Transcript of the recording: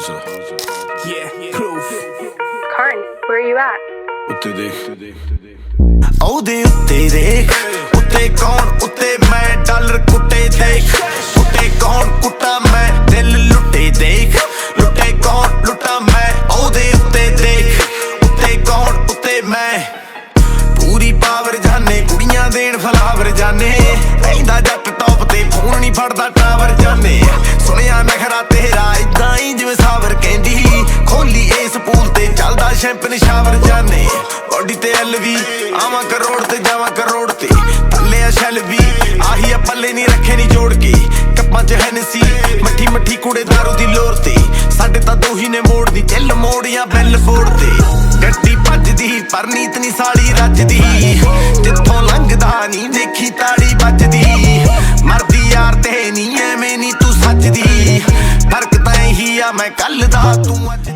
Yeah, proof. Karn, where are you at? ਉੱਤੇ ਦੇਖ ਉਹਦੇ ਉੱਤੇ ਦੇਖ ਉੱਤੇ ਕੌਣ ਉੱਤੇ ਮੈਂ ਡਾਲਰ ਕੁੱਟੇ ਦੇਖ ਉੱਤੇ ਕੌਣ ਕੁੱਟਾ ਮੈਂ ਦਿਲ ਲੁੱਟੇ ਦੇਖ ਲੁੱਟੇ ਕੌਣ ਲੁੱਟਾ ਮੈਂ ਉਹਦੇ ਉੱਤੇ ਦੇਖ ਉੱਤੇ ਕੌਣ ਉੱਤੇ ਮੈਂ ਪੂਰੀ ਪਾਵਰ ਜਾਨੇ ਕੁੜੀਆਂ ਦੇਣ ਫਲਾਵਰ ਜਾਨੇ ਰਹਿੰਦਾ ਜੱਟ ਟੌਪ ਤੇ ਫੋਨ ਨਹੀਂ ਫੜਦਾ ਟਾਵਰ ਜਾਨੇ ਸੁਣਿਆ ਨਖਰਾ ਤੇਰਾ ਇਦਾਂ ਹੀ ਜਿਵੇਂ ਸਾਵਰ ਕਹਿੰਦੀ ਖੋਲੀ ਇਸ ਪੂਲ ਤੇ ਚੱਲਦਾ ਸ਼ੈਂਪਨ ਸ਼ਾਵਰ ਜਾਨੇ ਬੋਡੀ ਤੇ ਐਲਵੀ ਆਵਾਂ ਕਰੋੜ ਤੇ ਜਾਵਾਂ ਕਰੋੜ ਤੇ ਥੱਲੇ ਆ ਸ਼ੈਲ ਵੀ ਆਹੀ ਆ ਪੱਲੇ ਨਹੀਂ ਰੱਖੇ ਨਹੀਂ ਜੋੜ ਕੇ ਕੱਪਾਂ ਚ ਹੈਨਸੀ ਮੱਠੀ ਮੱਠੀ ਕੁੜੇ ਦਾਰੂ ਦੀ ਲੋਰ ਤੇ ਸਾਡੇ ਤਾਂ ਦੋਹੀ ਨੇ ਮੋੜਦੀ ਚੱਲ ਮੋੜੀਆਂ ਬੈਲ ਫੋੜ ਤੇ ਗੱਡੀ ਭੱਜਦੀ ਪਰ ਨੀਤ ਨਹੀਂ ਸਾਲੀ ਰੱਜਦੀ ਜਿੱਥੋਂ ਲੰਘਦਾ ਨਹੀਂ ਦੇਖੀ ਤਾੜੀ ਵੱਜਦੀ ਮਰਦੀ ਯਾਰ ਤੇ ਨਹੀਂ ਐਵੇਂ ਨਹੀਂ ਤੂੰ ਸੱਜਦੀ ਫਰਕ ਤਾਂ ਇਹੀ ਆ ਮੈਂ ਕੱਲ ਦਾ ਤੂੰ ਅੱਜ